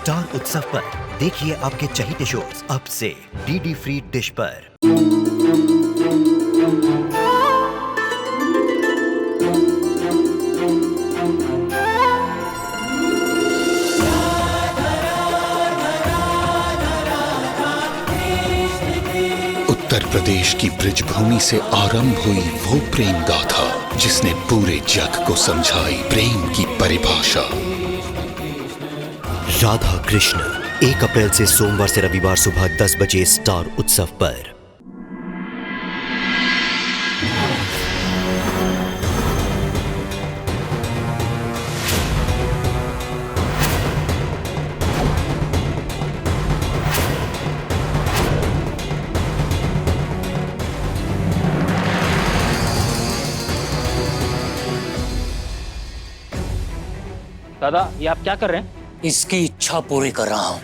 Star उत्सव पर देखिए आपके चहीते शोज अब से डीडी फ्री डिश पर। उत्तर प्रदेश की ब्रिजभूमि से आरंभ हुई वो प्रेम गाथा जिसने पूरे जग को समझाई प्रेम की परिभाषा। राधा कृष्ण 1 अप्रैल से सोमवार से रविवार सुबह 10 बजे स्टार उत्सव पर। दादा, ये आप क्या कर रहे हैं? इसकी इच्छा पूरी कर रहा हूं।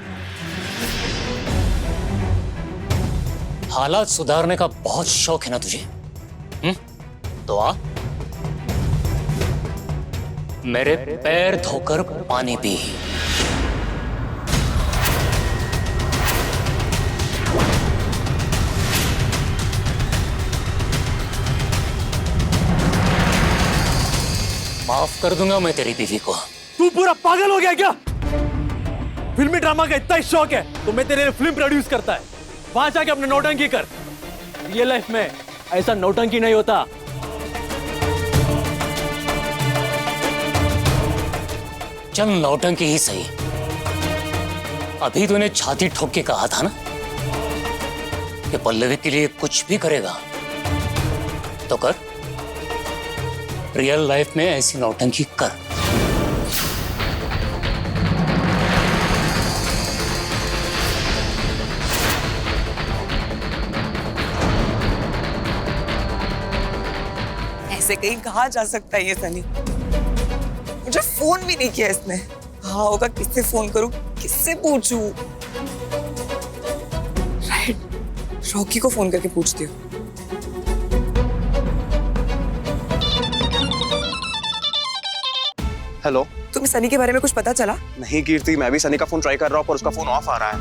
हालात सुधारने का बहुत शौक है ना तुझे? तो आ, मेरे पैर धोकर पानी पी। माफ कर दूंगा मैं तेरी बीवी को। तू पूरा पागल हो गया क्या? फिल्मी ड्रामा का इतना ही शौक है तो मैं तेरे लिए फिल्म प्रोड्यूस करता है। वहां जाके अपने नौटंकी कर। रियल लाइफ में ऐसा नौटंकी नहीं होता। चल नौटंकी ही सही। अभी तूने छाती ठोक के कहा था ना कि पल्लवी के लिए कुछ भी करेगा, तो कर। रियल लाइफ में ऐसी नौटंकी कर। ऐसे कहीं कहा जा सकता है ये सनी? मुझे फोन भी नहीं किया इसने। हाँ होगा, किससे फोन करूं, किससे पूछूं? राइट, रॉकी को फोन करके पूछती हूँ। हेलो, तुम्हें सनी के बारे में कुछ पता चला? नहीं कीर्ति, मैं भी सनी का फोन ट्राई कर रहा हूँ पर उसका फोन ऑफ आ रहा है।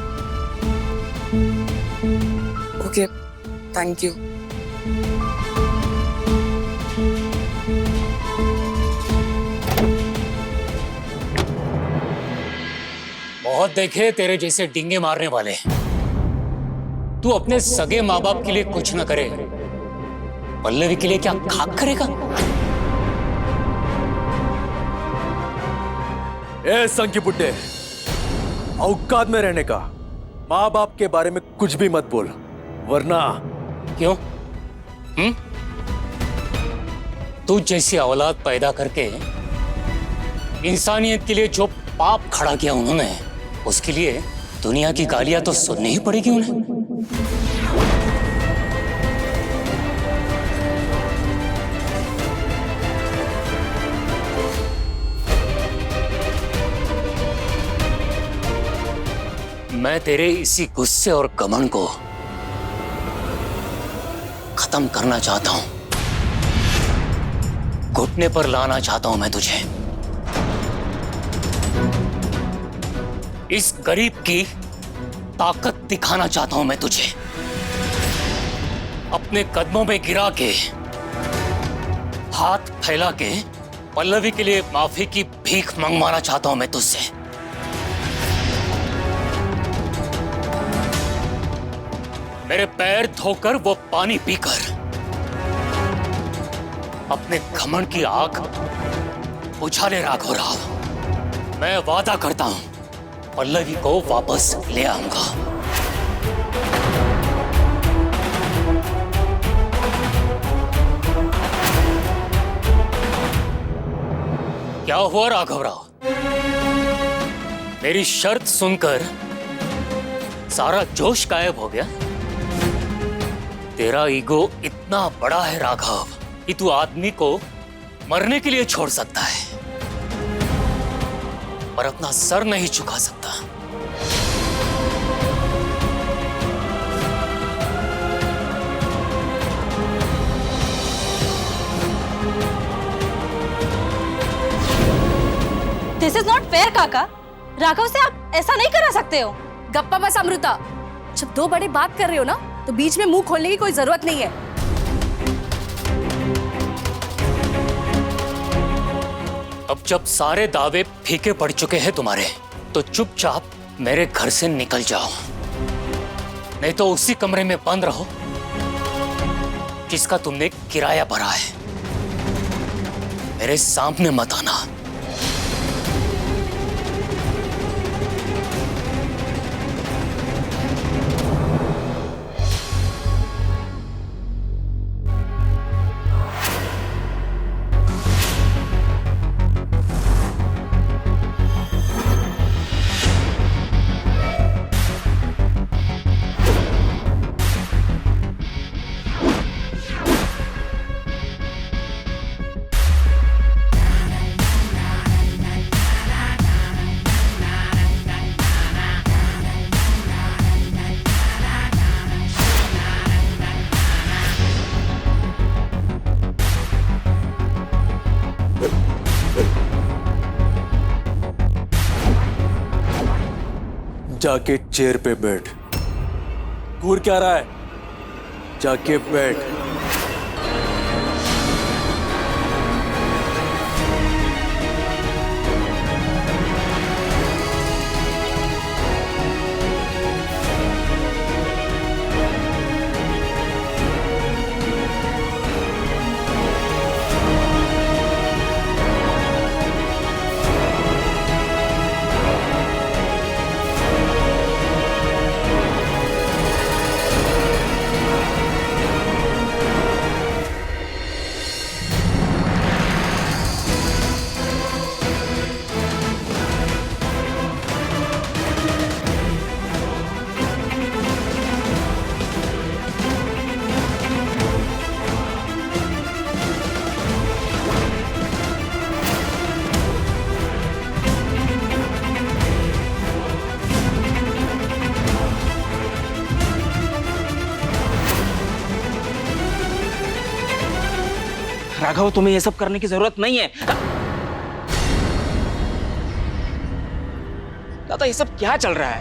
Okay, thank you. बहुत देखे तेरे जैसे डिंगे मारने वाले। तू अपने सगे माँ बाप के लिए कुछ न करे, पल्लवी के लिए क्या खाक करेगा? ए संकी बुड्ढे, औकात में रहने का। माँ बाप के बारे में कुछ भी मत बोल, वरना। क्यों? तू जैसी औलाद पैदा करके इंसानियत के लिए जो पाप खड़ा किया उन्होंने, उसके लिए दुनिया की गालियां तो सुननी ही पड़ेगी उन्हें। मैं तेरे इसी गुस्से और घमंड को खत्म करना चाहता हूं। घुटने पर लाना चाहता हूं मैं तुझे। इस गरीब की ताकत दिखाना चाहता हूं मैं तुझे। अपने कदमों में गिरा के, हाथ फैला के पल्लवी के लिए माफी की भीख मंगवाना चाहता हूं मैं तुझसे। मेरे पैर धोकर वो पानी पीकर अपने घमंड की आग बुझा ले राघव राव। मैं वादा करता हूं पल्लवी को वापस ले आऊंगा। क्या हुआ राघव राव? मेरी शर्त सुनकर सारा जोश गायब हो गया? तेरा ईगो इतना बड़ा है राघव कि तू आदमी को मरने के लिए छोड़ सकता है पर अपना सर नहीं झुका सकता। दिस इज नॉट फेयर काका। राघव से आप ऐसा नहीं करा सकते हो। गप्पा बस अमृता, जब दो बड़े बात कर रहे हो ना तो बीच में मुंह खोलने की कोई जरूरत नहीं है। अब जब सारे दावे फीके पड़ चुके हैं तुम्हारे, तो चुपचाप मेरे घर से निकल जाओ, नहीं तो उसी कमरे में बंद रहो जिसका तुमने किराया भरा है। मेरे सामने मत आना। जाके चेयर पे बैठ। घूर क्या रहा है? जाके बैठ। राघव, तुम्हें ये सब करने की जरूरत नहीं है। दादा, ये सब क्या चल रहा है?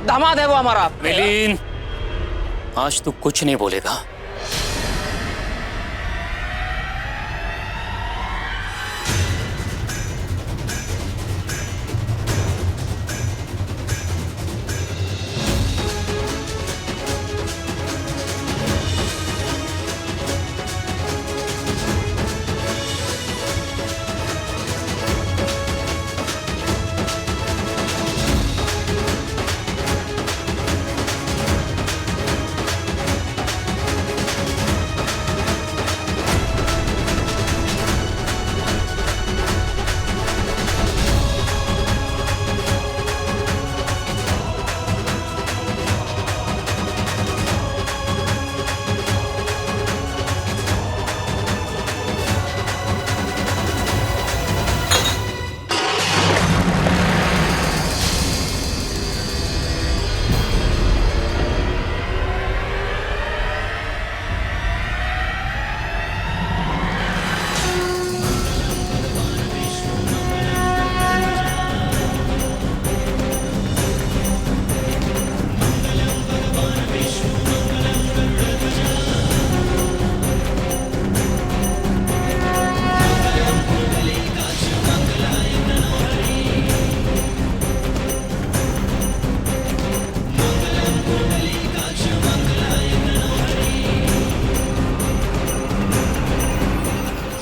दामाद है वो हमारा। मिलिंद, आज तू कुछ नहीं बोलेगा।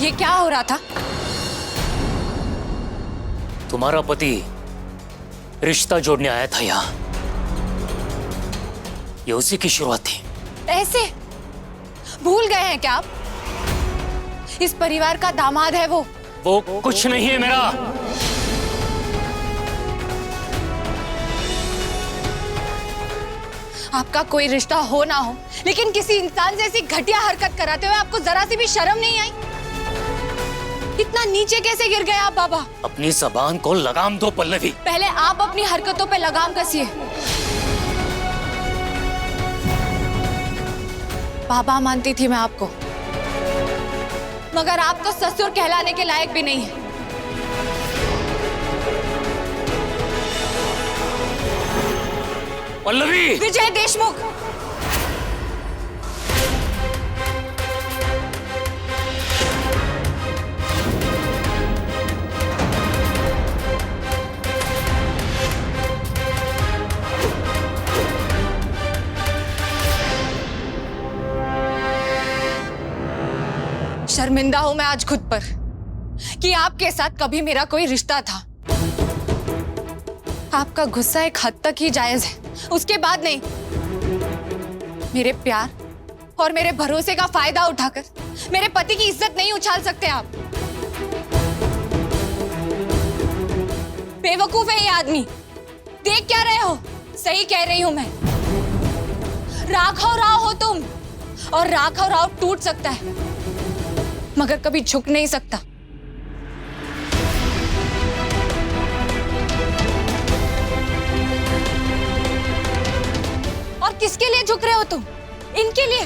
ये क्या हो रहा था? तुम्हारा पति रिश्ता जोड़ने आया था यहाँ। ये उसी की शुरुआत थी। ऐसे भूल गए हैं क्या आप? इस परिवार का दामाद है वो कुछ नहीं है मेरा। आपका कोई रिश्ता हो ना हो, लेकिन किसी इंसान जैसी घटिया हरकत कराते हुए आपको जरा सी भी शर्म नहीं आई? इतना नीचे कैसे गिर गए आप बाबा? अपनी जबान को लगाम दो पल्लवी। पहले आप अपनी हरकतों पे लगाम कसिए। बाबा मानती थी मैं आपको, मगर आप तो ससुर कहलाने के लायक भी नहीं है। पल्लवी! विजय देशमुख! शर्मिंदा हूं मैं आज खुद पर कि आपके साथ कभी मेरा कोई रिश्ता था। आपका गुस्सा एक हद तक ही जायज है, उसके बाद नहीं। मेरे प्यार और मेरे भरोसे का फायदा उठाकर मेरे पति की इज्जत नहीं उछाल सकते आप। बेवकूफ है ये आदमी। देख क्या रहे हो? सही कह रही हूं मैं। राघव राव हो तुम, और राघव राव टूट सकता है मगर कभी झुक नहीं सकता। और किसके लिए झुक रहे हो तुम? इनके लिए,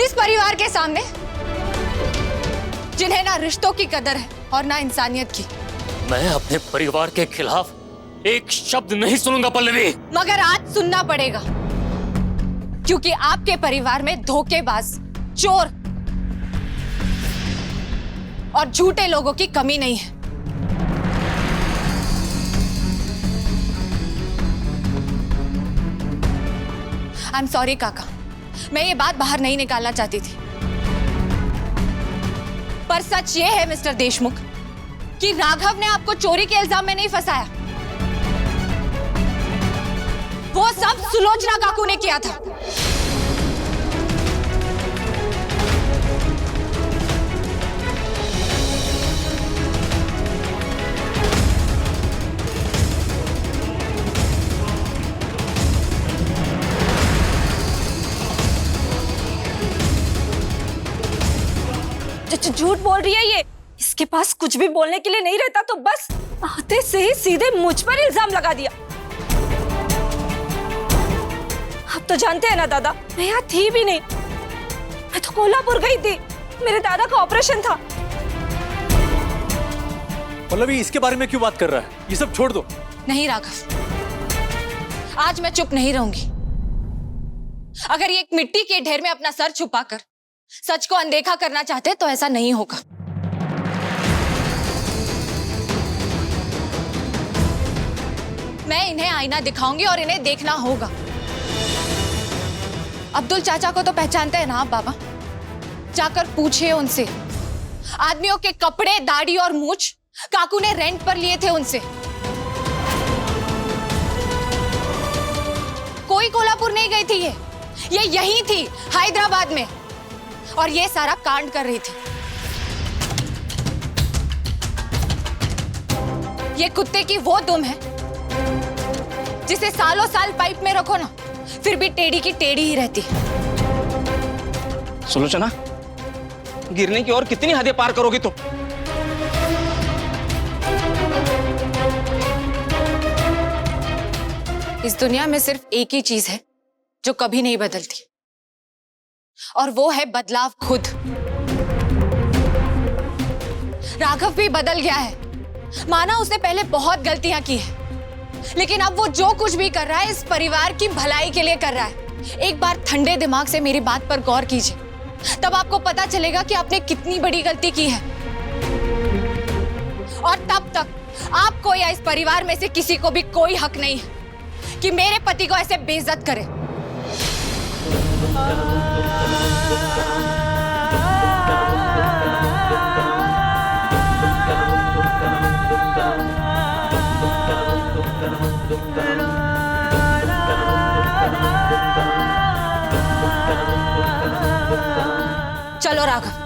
इस परिवार के सामने जिन्हें ना रिश्तों की कदर है और ना इंसानियत की। मैं अपने परिवार के खिलाफ एक शब्द नहीं सुनूंगा पल्लवी। मगर आज सुनना पड़ेगा, क्योंकि आपके परिवार में धोखेबाज, चोर और झूठे लोगों की कमी नहीं है। आई एम सॉरी काका, मैं ये बात बाहर नहीं निकालना चाहती थी, पर सच ये है मिस्टर देशमुख कि राघव ने आपको चोरी के इल्जाम में नहीं फंसाया। वो सब सुलोचना काकू ने किया था। झूठ बोल रही है ये। इसके पास कुछ भी बोलने के लिए नहीं रहता तो बस आते से ही सीधे मुझ पर इल्जाम लगा दिया। आप तो जानते हैं ना दादा, मैं यहाँ थी भी नहीं। मैं तो कोल्हापुर गई थी, मेरे दादा का ऑपरेशन था। पल्लवी, इसके बारे में क्यों बात कर रहा है? ये सब छोड़ दो। नहीं राघव, आज मैं चुप नहीं रहूंगी। अगर ये एक मिट्टी के ढेर में अपना सर छुपाकर सच को अनदेखा करना चाहते तो ऐसा नहीं होगा। मैं इन्हें आईना दिखाऊंगी और इन्हें देखना होगा। अब्दुल चाचा को तो पहचानते हैं ना आप बाबा? जाकर पूछिए उनसे। आदमियों के कपड़े, दाढ़ी और मूछ काकू ने रेंट पर लिए थे उनसे। कोई कोल्हापुर नहीं गई थी, ये यहीं थी हैदराबाद में, और ये सारा कांड कर रही थी। ये कुत्ते की वो दुम है जिसे सालों साल पाइप में रखो ना, फिर भी टेढ़ी की टेढ़ी ही रहती है। सुलोचना, गिरने की और कितनी हदें पार करोगी तुम? इस दुनिया में सिर्फ एक ही चीज है जो कभी नहीं बदलती, और वो है बदलाव खुद। राघव भी बदल गया है। माना उसने पहले बहुत गलतियां की है, लेकिन अब वो जो कुछ भी कर रहा है इस परिवार की भलाई के लिए कर रहा है। एक बार ठंडे दिमाग से मेरी बात पर गौर कीजिए, तब आपको पता चलेगा कि आपने कितनी बड़ी गलती की है। और तब तक आपको या इस परिवार में से किसी को भी कोई हक नहीं है कि मेरे पति को ऐसे बेइज्जत करे। चलो राघव।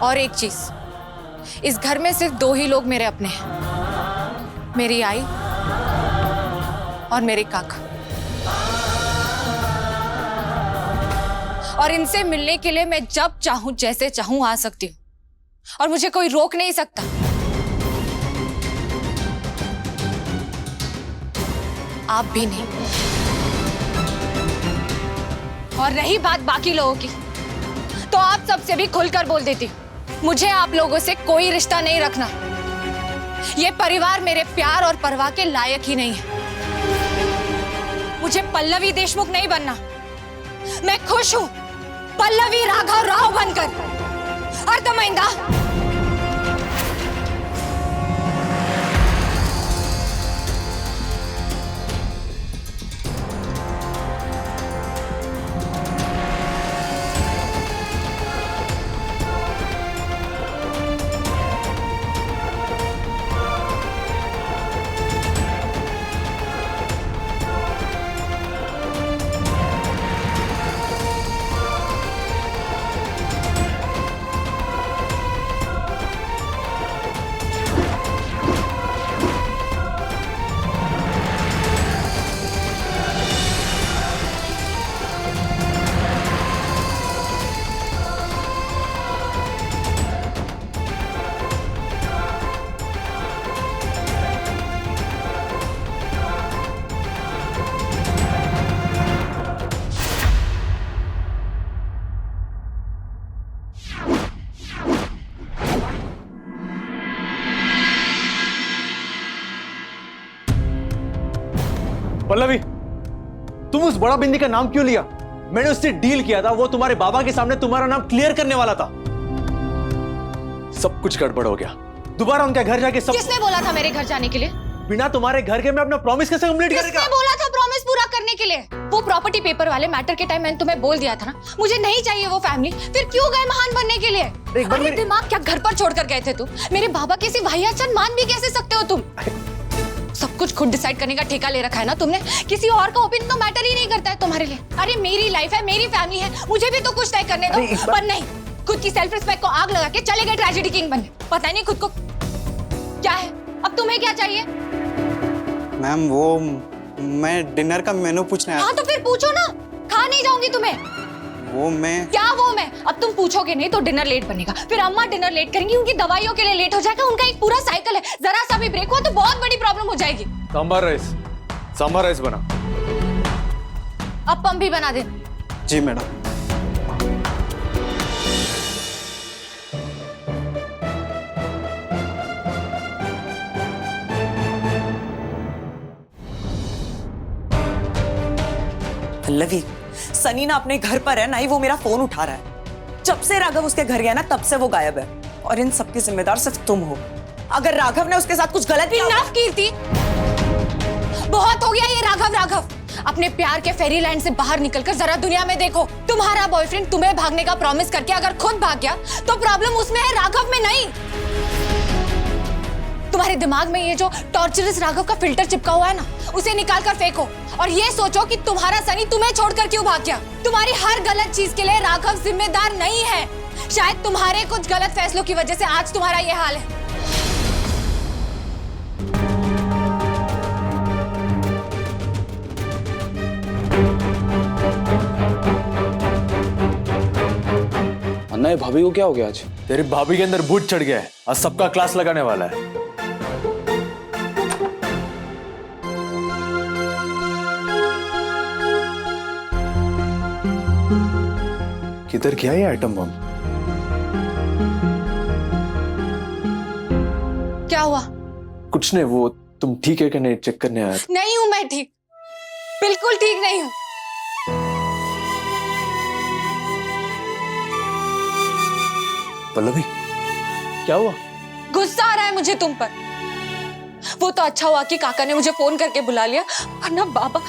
और एक चीज, इस घर में सिर्फ दो ही लोग मेरे अपने हैं, मेरी आई और मेरे काका। और इनसे मिलने के लिए मैं जब चाहूं, जैसे चाहूं आ सकती हूं, और मुझे कोई रोक नहीं सकता। आप भी नहीं। और रही बात बाकी लोगों की, तो आप सबसे भी खुलकर बोल देती हूँ, मुझे आप लोगों से कोई रिश्ता नहीं रखना। ये परिवार मेरे प्यार और परवाह के लायक ही नहीं है। मुझे पल्लवी देशमुख नहीं बनना। मैं खुश हूं पल्लवी राघव राव बनकर। अर्थमैंदा। पल्लवी, तुम उस बड़ा बिंदी का नाम क्यों लिया? मैंने उससे डील किया था, वो तुम्हारे बाबा के सामने तुम्हारा नाम क्लियर करने वाला था। सब कुछ गड़बड़ हो गया। दोबारा उनके घर जाके सब। किसने बोला था मेरे घर जाने के लिए? बिना तुम्हारे घर के मैं अपना प्रॉमिस कैसे कंप्लीट करेगा? किसने बोला था प्रॉमिस पूरा करने के लिए? वो प्रॉपर्टी पेपर वाले मैटर के टाइम मैंने तुम्हें बोल दिया था ना, मुझे नहीं चाहिए वो फैमिली। फिर क्यों गए महान बनने के लिए? अरे दिमाग क्या घर पर छोड़कर गए थे तुम? मेरे बाबा के सिवा वाहियात मान भी कैसे सकते हो तुम? सब कुछ खुद डिसाइड करने का ठेका ले रखा है ना तुमने। किसी और का ओपिनियन तो मैटर ही नहीं करता है तुम्हारे लिए। अरे मेरी लाइफ है, मेरी फैमिली है, मुझे भी तो कुछ तय करने दो। पर नहीं, खुद की सेल्फ रिस्पेक्ट को आग लगा के चले गए ट्रेजेडी किंग बनने। पता नहीं खुद को क्या है। अब तुम्हें क्या चाहिए? मैम वो मैं डिनर का मेनू पूछना है। हाँ तो फिर पूछो ना, खा नहीं जाऊंगी तुम्हें। वो मैं क्या वो मैं? अब तुम पूछोगे नहीं तो डिनर लेट बनेगा, फिर अम्मा डिनर लेट करेंगी, उनकी दवाइयों के लिए लेट हो जाएगा। उनका एक पूरा साइकिल है, जरा सा भी ब्रेक हुआ तो बहुत बड़ी प्रॉब्लम हो जाएगी। सांभर राइस बना। अप्पम भी बना दे। जी मैडम। पल्लवी, सनी ना अपने घर पर है, ना ही वो मेरा फोन उठा रहा है। जब से राघव उसके घर गया ना, तब से वो गायब है। और इन सबकी जिम्मेदार सिर्फ तुम हो। अगर राघव ने उसके साथ कुछ गलत किया। इनफ कीर्ति, बहुत हो गया ये राघव राघव। अपने प्यार के फेरी लैंड से बाहर निकलकर जरा दुनिया में देखो। तुम्हारा बॉयफ्रेंड तुम्हें भागने का प्रॉमिस करके अगर खुद भाग गया तो प्रॉब्लम उसमें है, राघव में नहीं। तुम्हारे दिमाग में ये जो टॉर्चरस राघव का फिल्टर चिपका हुआ है ना, उसे निकाल कर फेंको और ये सोचो कि तुम्हारा सनी तुम्हें छोड़कर क्यों भाग गया। तुम्हारी हर गलत चीज के लिए राघव जिम्मेदार नहीं है। शायद तुम्हारे कुछ गलत फैसलों की वजह से आज तुम्हारा ये हाल है। अन्ना, ये भाभी को क्या हो गया आज? तेरी भाभी के अंदर भूत चढ़ गया है, आज सबका क्लास लगाने वाला है। किधर गया ये आइटम बम? क्या हुआ? कुछ नहीं, वो तुम ठीक है कि नहीं चेक करने आया था। नहीं हूं मैं ठीक, बिल्कुल ठीक नहीं हूं। पल्लवी, क्या हुआ? गुस्सा आ रहा है मुझे तुम पर। वो तो अच्छा हुआ कि काका ने मुझे फोन करके बुला लिया, वरना बाबा।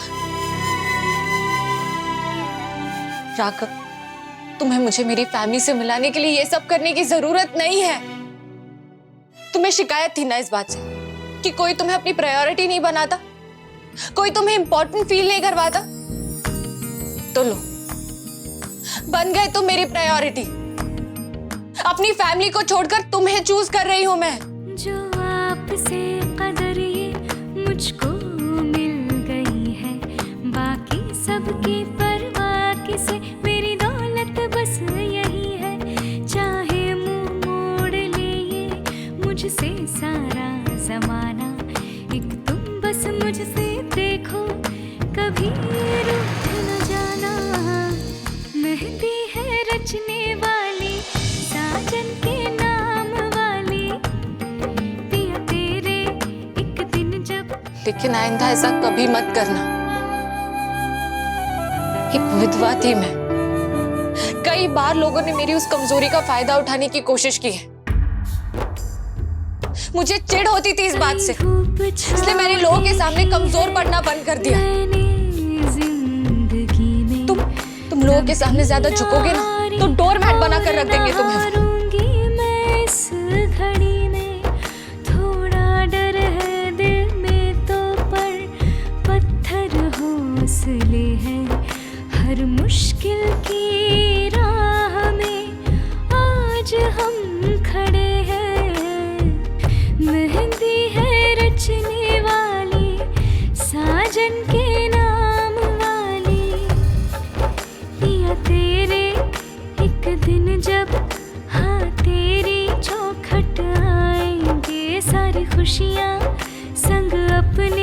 राघव, तुम्हें मुझे मेरी फैमिली से मिलाने के लिए ये सब करने की जरूरत नहीं है। तुम्हें शिकायत थी ना इस बात से कि कोई तुम्हें अपनी प्रायोरिटी नहीं बनाता, कोई तुम्हें इंपॉर्टेंट फील नहीं करवाता। तो लो, बन गए तुम मेरी प्रायोरिटी। अपनी फैमिली को छोड़कर तुम्हें चूज कर रही हूं मैं। जो आपसे कदर ये मुझको मिल गई है, बाकी सबकी परवाह किसे, मेरी दौलत बस यही है। चाहे मुंह मोड़ ले ये मुझसे सारा जमाना, एक तुम बस मुझसे देखो कभी रूठ न जाना। मेहंदी है रचने वाली साजन के नाम वाली, पिया तेरे एक दिन जब। लेकिन आइंदा ऐसा कभी मत करना। एक विधवा थी मैं, कई बार लोगों ने मेरी उस कमजोरी का फायदा उठाने की कोशिश की है। मुझे चिढ़ होती थी इस बात से, इसलिए मैंने लोगों के सामने कमजोर पड़ना बंद कर दिया। तुम लोगों के सामने ज्यादा झुकोगे ना तो डोरमैट बना कर रख देंगे तुम्हें। मैं इस घड़ी में थोड़ा डर है दिल में तो, पर पत्थर हौसले हैं हर मुश्किल की राह में आज हम खड़े हैं। मेहंदी है रचने वाली साजन के नाम वाली, पिया तेरे एक दिन जब हाँ तेरी चौखट आएंगे, सारी खुशियाँ संग अपने